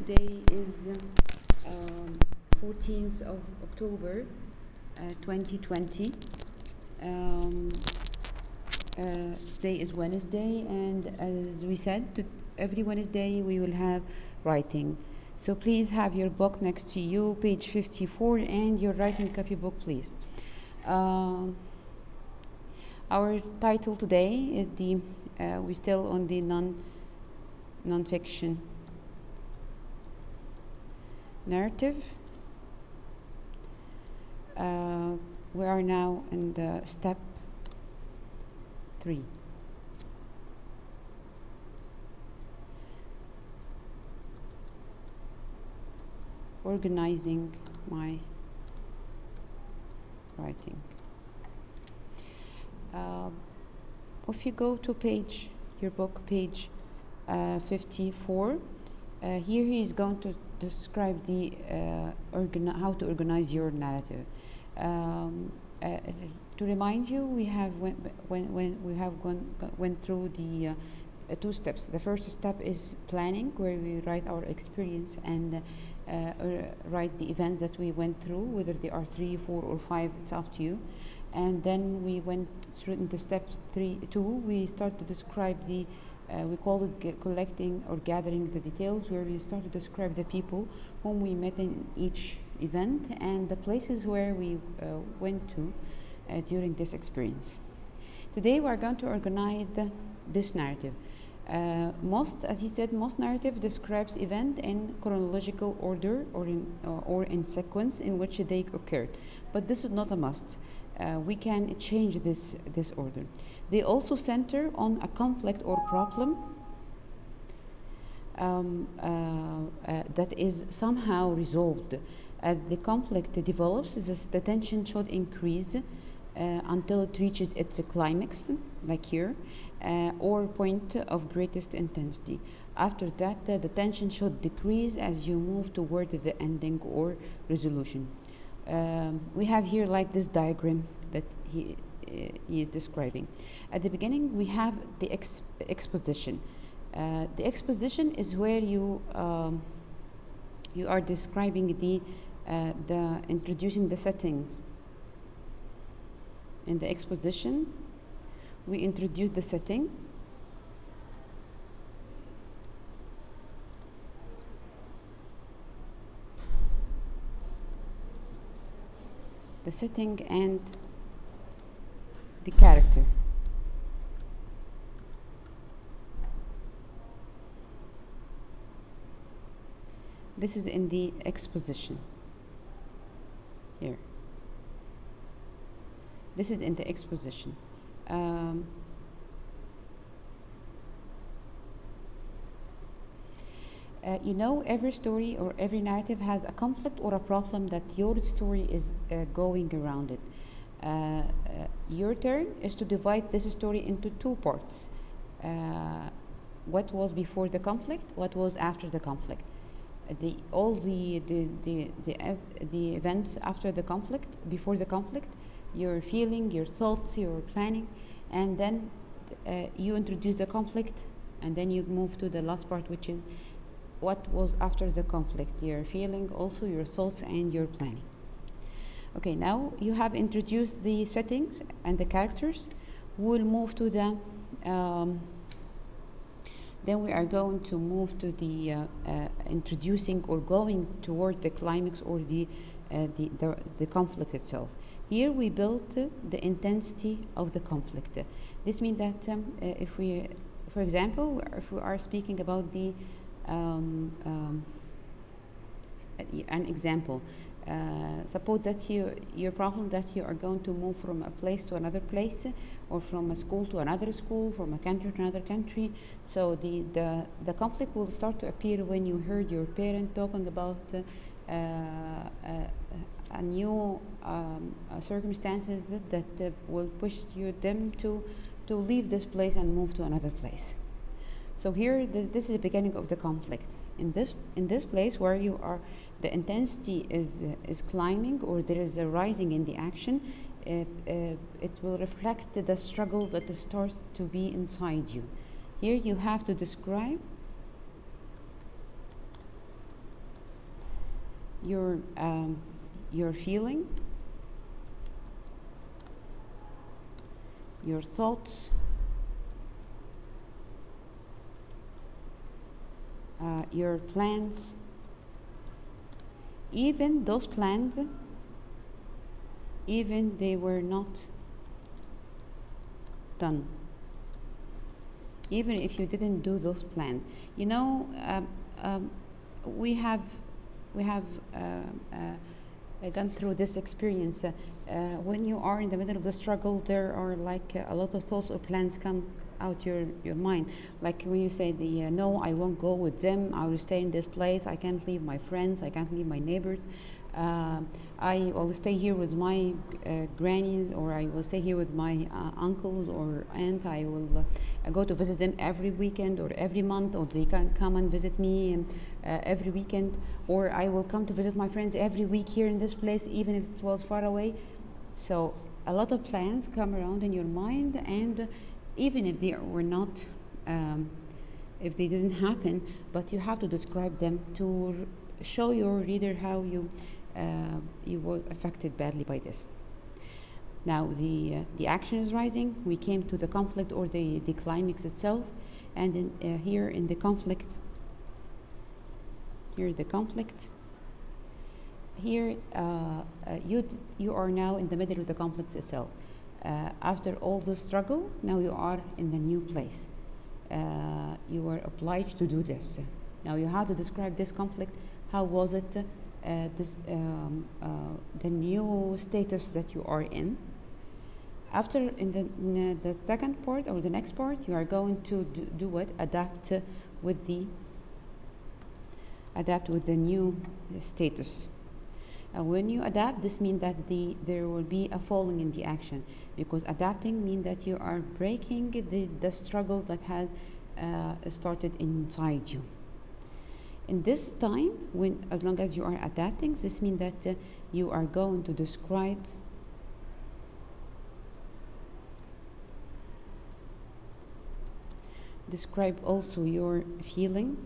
Today is 14th of October 2020. Um, Today is Wednesday, and as we said, every Wednesday we will have writing. So please have your book next to you, page 54, and your writing copybook, please. Our title today is we're still on the non-fiction narrative. We are now in the step 3. Organizing my writing. If you go to your book, page 54, here he is going to describe the how to organize your narrative. To remind you, we have went through the 2 steps. The first step is planning, where we write our experience and write the events that we went through, whether they are 3, 4, or 5. It's up to you. And then we went through into step 2. We start to describe the we call it collecting or gathering the details, where we start to describe the people whom we met in each event and the places where we went to during this experience. Today we are going to organize this narrative. As he said, most narrative describes event in chronological order or in sequence in which they occurred, but this is not a must. We can change this order. They also center on a conflict or problem that is somehow resolved. As the conflict develops, the tension should increase until it reaches its climax, like here, or point of greatest intensity. After that, the tension should decrease as you move toward the ending or resolution. We have here like this diagram that he is describing. At the beginning, we have the exposition. The exposition is where you are describing the introducing the settings. In the exposition, we introduce the setting. The setting and the character. This is in the exposition. Here. This is in the exposition. Every story or every narrative has a conflict or a problem that your story is going around it. Your turn is to divide this story into 2 parts. What was before the conflict? What was after the conflict? The events after the conflict, before the conflict, your feeling, your thoughts, your planning, and then you introduce the conflict, and then you move to the last part, which is what was after the conflict, your feeling, also your thoughts and your planning. Okay, now you have introduced the settings and the characters. We'll move to the then we are going to move to the introducing or going toward the climax or the conflict itself. Here we build the intensity of the conflict. This means that if we, for example, if we are speaking about the an example, suppose that your problem that you are going to move from a place to another place, or from a school to another school, from a country to another country. So the conflict will start to appear when you heard your parent talking about a new circumstances that will push them to leave this place and move to another place. So here, this is the beginning of the conflict. In this place where you are, the intensity is climbing, or there is a rising in the action. It will reflect the struggle that starts to be inside you. Here you have to describe your feeling, your thoughts, your plans, even those plans, even they were not done, even if you didn't do those plans. You know, we have gone through this experience. When you are in the middle of the struggle, there are like a lot of thoughts or plans come out your mind. Like when you say no, I won't go with them, I will stay in this place, I can't leave my friends, I can't leave my neighbors, I will stay here with my grannies, or I will stay here with my uncles or aunt. I will go to visit them every weekend or every month, or they can come and visit me every weekend, or I will come to visit my friends every week here in this place, even if it was far away. So a lot of plans come around in your mind, and even if they were not, if they didn't happen, but you have to describe them to show your reader how you were affected badly by this. Now the action is rising. We came to the conflict, or the climax itself, and here in the conflict, here you are now in the middle of the conflict itself. After all the struggle, now you are in the new place. You are obliged to do this. Now you have to describe this conflict. How was it? The new status that you are in. After in the second part, or the next part, you are going to do what? Adapt with the new status. When you adapt, this means that there will be a falling in the action, because adapting means that you are breaking the struggle that had started inside you. In this time, as long as you are adapting, this means that you are going to describe also your feeling,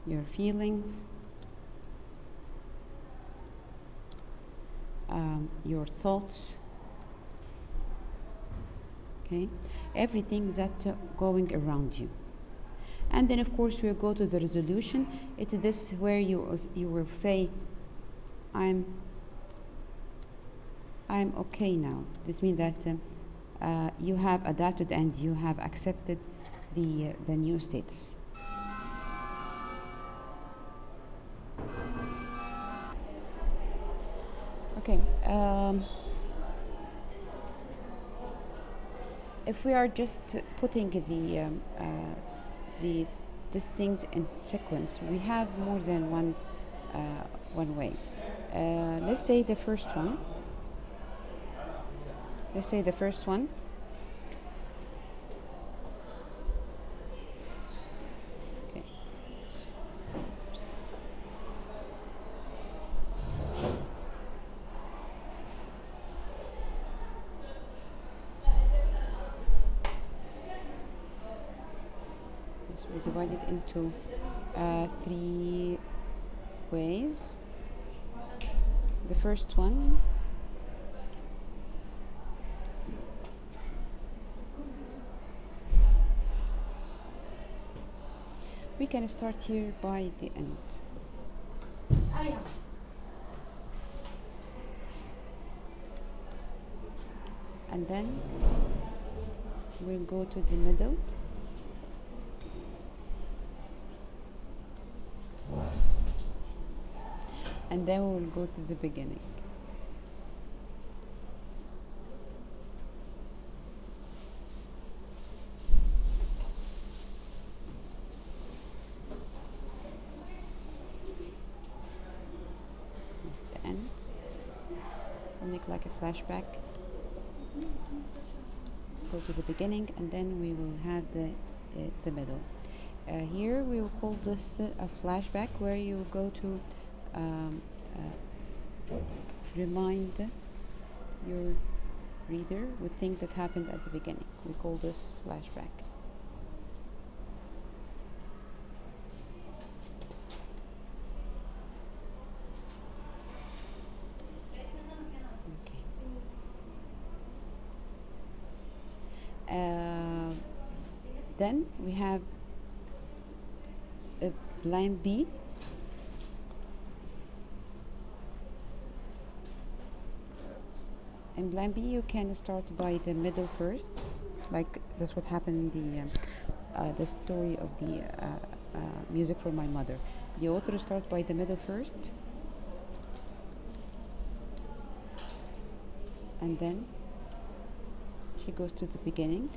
your feelings, your thoughts, okay, everything that going around you. And then of course we'll go to the resolution. It's this where you will say, I'm okay now. This means that you have adapted and you have accepted the new status. Okay, if we are just putting these things in sequence, we have more than one way. Let's say the first one. Okay. So we divide it into 3 ways. The first one, we can start here by the end. And then we'll go to the middle. And then we'll go to the beginning. The end. We'll make like a flashback. Go to the beginning, and then we will have the middle. Here we will call this a flashback, where you go to remind your reader would think that happened at the beginning. We call this flashback. Okay. Then we have a plan B. In plan B, you can start by the middle first, like that's what happened in the story of the music for my mother. The author starts by the middle first, and then she goes to the beginning.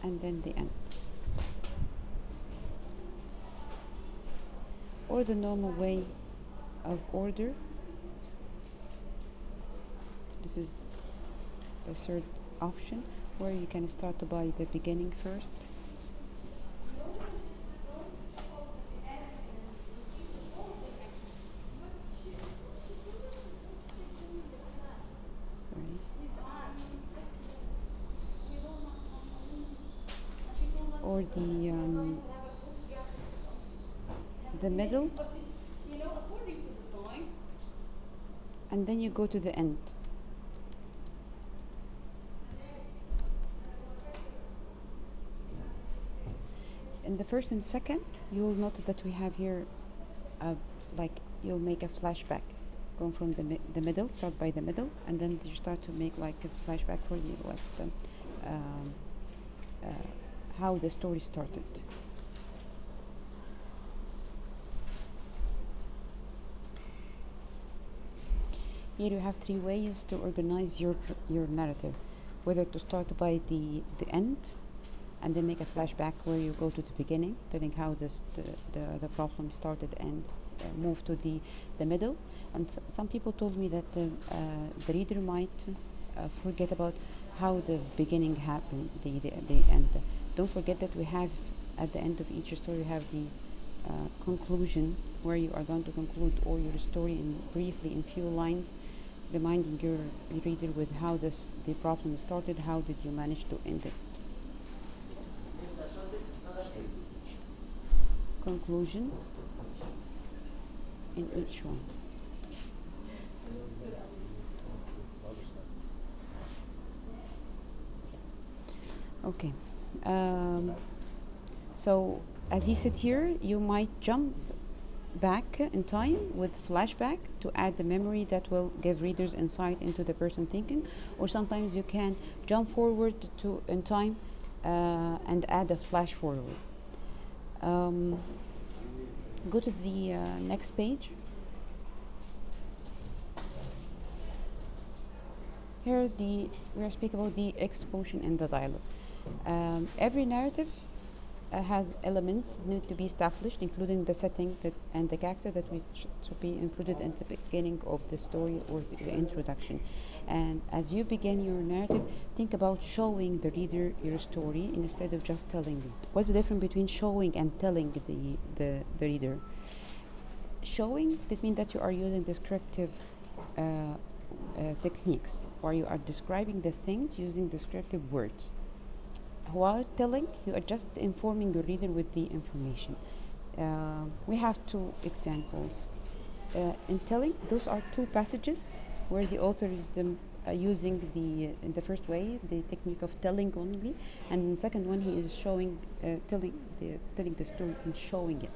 And then the end. Or the normal way of order. This is the third option, where you can start by the beginning first. Sorry. Or the middle, and then you go to the end. In the first and second, you will note that we have here, like you'll make a flashback, going from the middle, start by the middle, and then you start to make like a flashback for you, what how the story started. Here you have three ways to organize your narrative, whether to start by the end and then make a flashback where you go to the beginning, telling how the problem started, and move to the middle. And some people told me that the reader might forget about how the beginning happened, the end. Don't forget that we have at the end of each story you have the conclusion, where you are going to conclude all your story briefly in few lines, reminding your reader with how the problem started, how did you manage to end it. Conclusion in each one. Okay. So as you sit here, you might jump back in time with flashback to add the memory that will give readers insight into the person thinking, or sometimes you can jump forward to in time and add a flash forward. Go to the next page. Here we are speaking about the exposition in the dialogue. Every narrative has elements need to be established, including the setting and the character that should be included in the beginning of the story or the introduction. And as you begin your narrative, think about showing the reader your story instead of just telling it. What's the difference between showing and telling the reader? Showing, that means that you are using descriptive techniques, where you are describing the things using descriptive words. While telling, you are just informing your reader with the information. We have two examples. In telling, those are two passages where the author is using in the first way the technique of telling only, and in the second one he is showing, telling the story and showing it.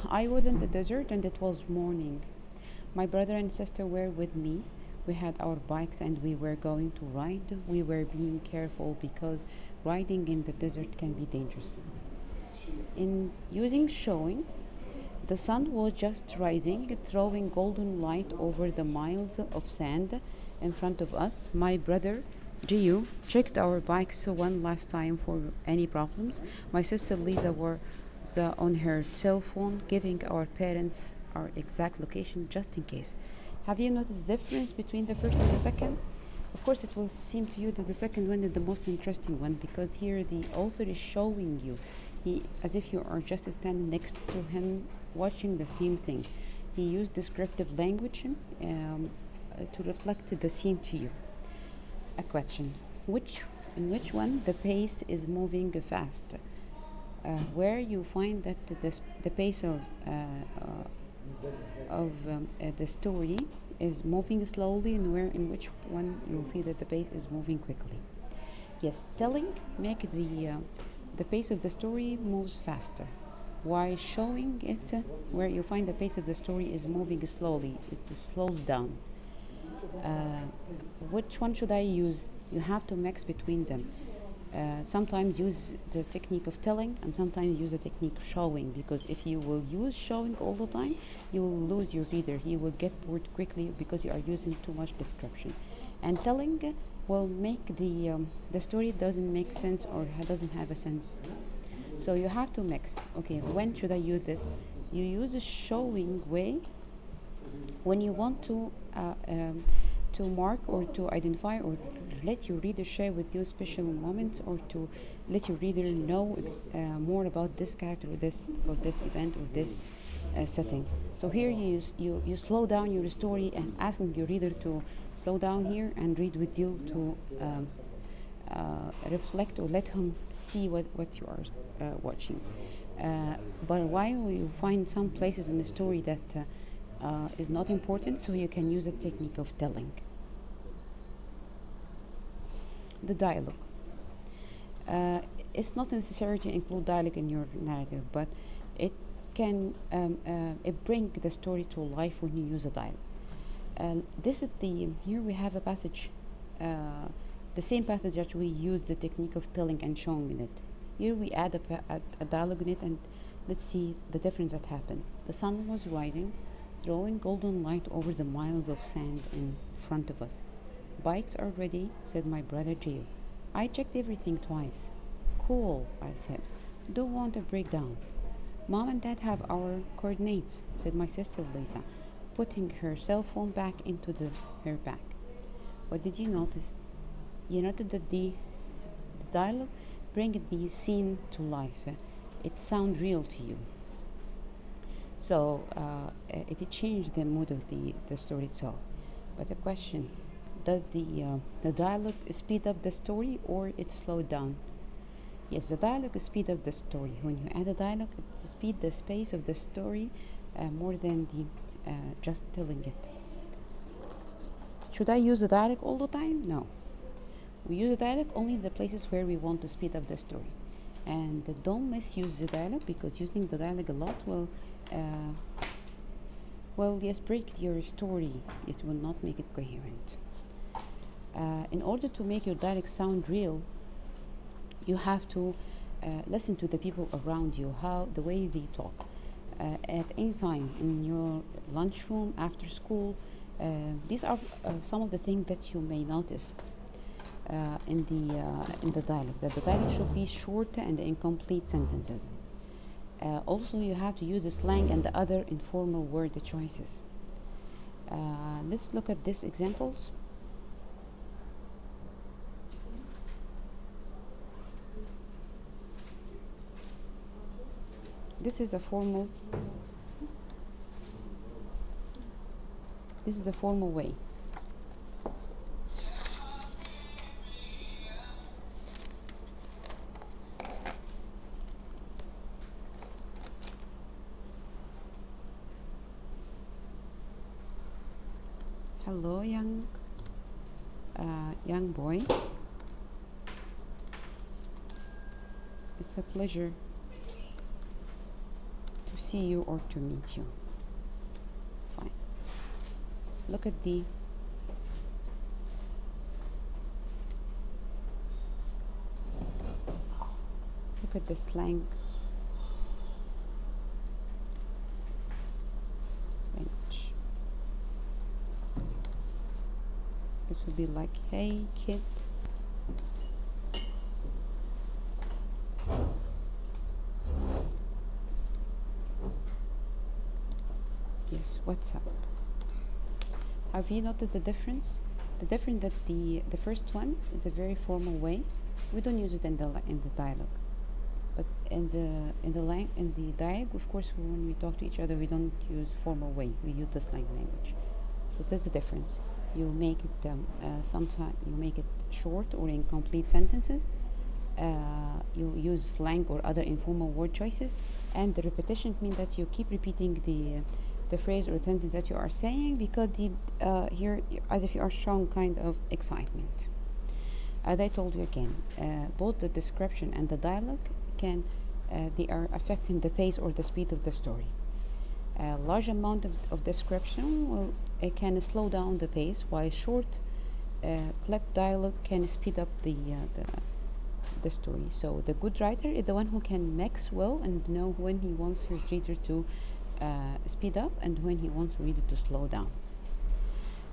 I was in the desert and it was morning. My brother and sister were with me. We had our bikes and we were going to ride. We were being careful because riding in the desert can be dangerous. In using showing, the sun was just rising, throwing golden light over the miles of sand in front of us. My brother, Gio, checked our bikes one last time for any problems. My sister Lisa was on her cell phone, giving our parents our exact location just in case. Have you noticed the difference between the first and the second? Of course, it will seem to you that the second one is the most interesting one because here the author is showing you, as if you are just standing next to him watching the same thing. He used descriptive language to reflect the scene to you. A question: which in which one the pace is moving fast? Where you find that the pace of the story is moving slowly, and where in which one you'll see that the pace is moving quickly. Yes, telling make the pace of the story moves faster, while showing it where you find the pace of the story is moving slowly, it slows down. uh, which one should I use? You have to mix between them. Sometimes use the technique of telling and sometimes use the technique of showing, because if you will use showing all the time, you will lose your reader. He will get bored quickly because you are using too much description. And telling will make the story doesn't make sense or doesn't have a sense. So you have to mix. Okay, when should I use it? You use the showing way when you want to mark or to identify or let your reader share with you special moments, or to let your reader know more about this character or this event or this setting. So here you slow down your story and asking your reader to slow down here and read with you to reflect or let him see what you are watching. But while you find some places in the story that is not important, so you can use the technique of telling. The dialogue. Uh, it's not necessary to include dialogue in your narrative, but it can it bring the story to life when you use a dialogue. This is the here we have a passage, the same passage that we use the technique of telling and showing in it. Here we add a dialogue in it, and let's see the difference that happened. The sun was rising, throwing golden light over the miles of sand in front of us. Bikes are ready, said my brother Gio. I checked everything twice. Cool, I said. Don't want to break down. Mom and Dad have our coordinates, said my sister Lisa, putting her cell phone back into her bag. What did you notice? You noted that the dialogue bring the scene to life. It sounds real to you. So it changed the mood of the story itself. But the question, does the dialogue speed up the story or it slow it down? Yes, the dialogue speed up the story. When you add a dialogue, it speed the space of the story more than the just telling it. Should I use the dialogue all the time? No. We use the dialogue only in the places where we want to speed up the story. And don't misuse the dialogue, because using the dialogue a lot will yes, break your story. It will not make it coherent. In order to make your dialogue sound real, you have to listen to the people around you, how the way they talk. At any time in your lunchroom, after school, these are some of the things that you may notice in the dialogue. That the dialogue should be short and incomplete sentences. Also, you have to use the slang and the other informal word choices. Let's look at these examples. This is a formal way. Hello, young boy. It's a pleasure to see you or to meet you. Fine. Look at the slang language. It would be like, hey kid. Yes, what's up? Have you noted the difference? The difference that the first one is a very formal way. We don't use it in the dialogue, but in the dialogue, of course, when we talk to each other, we don't use formal way. We use the slang language. So that's the difference. You make it sometimes you make it short or incomplete sentences. You use slang or other informal word choices, and the repetition means that you keep repeating the phrase or sentence that you are saying because here as if you are showing kind of excitement. As I told you again, both the description and the dialogue can they are affecting the pace or the speed of the story. A large amount of description will can slow down the pace, while short clip dialogue can speed up the story. So the good writer is the one who can mix well and know when he wants his reader to speed up and when he wants reader to slow down.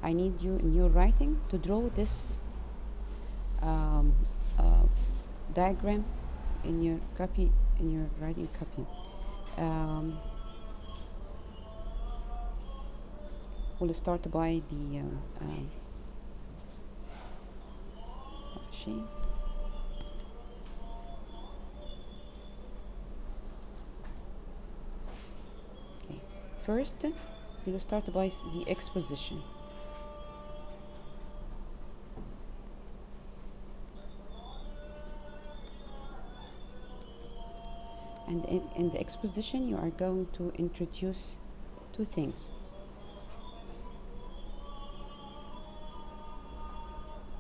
I need you in your writing to draw this um, uh, diagram in your copy, in your writing copy. We'll start by the she. Okay. First, we will start by the exposition. And in the exposition, you are going to introduce two things.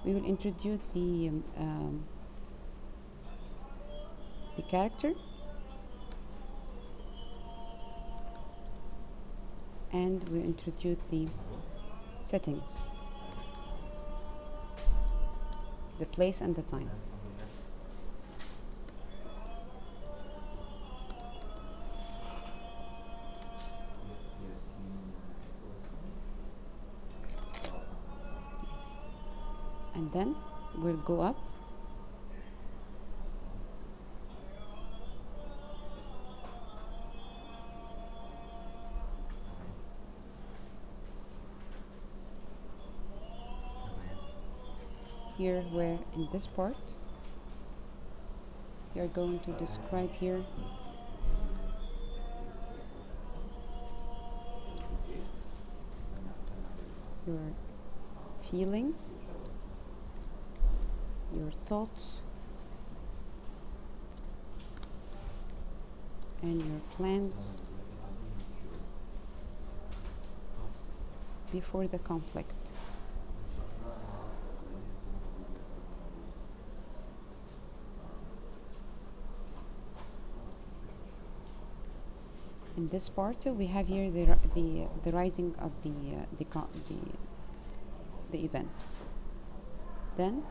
We will introduce the character, and we introduce the settings, the place and the time. And then we'll go up here, where in this part you are going to describe here your feelings, your thoughts, and your plans before the conflict. In this part, we have here the writing of the event. Then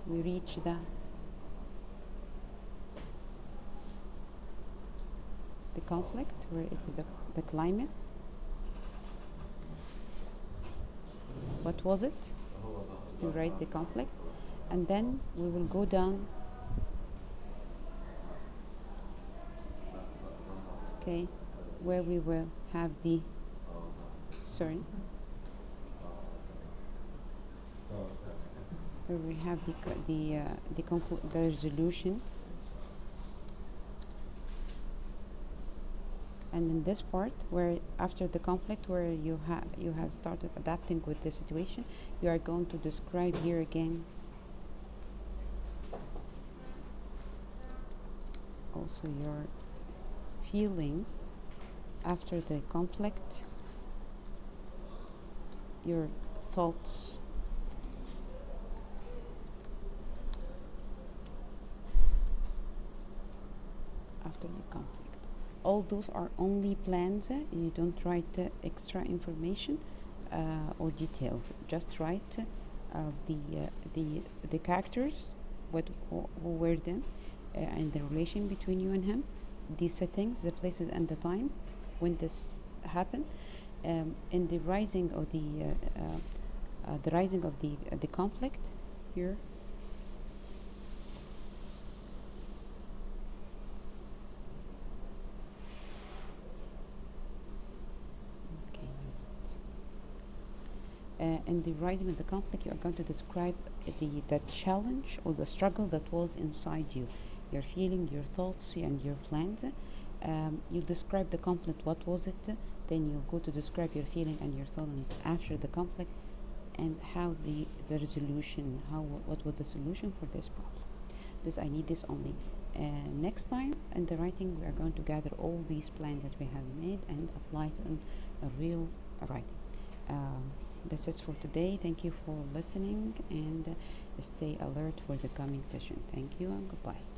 we reach the conflict, where it is the climate. What was it? We write the conflict, and then we will go down. Okay, where we will have the where we have the resolution. And in this part, where after the conflict, where you have started adapting with the situation, you are going to describe here again also your feeling after the conflict, your thoughts, after the conflict. All those are only plans. You don't write extra information or details. Just write the characters, who were them, and the relation between you and him, the settings, the places, and the time when this happened. In the rising of the conflict here. In the writing of the conflict, you are going to describe the challenge or the struggle that was inside you, your feeling, your thoughts, and your plans. You describe the conflict, what was it? Then you go to describe your feeling and your thought after the conflict, and how the resolution, what was the solution for this problem. This I need this only. Next time in the writing, we are going to gather all these plans that we have made and apply it in a real writing. Um, that's it for today. Thank you for listening, and stay alert for the coming session. Thank you and goodbye.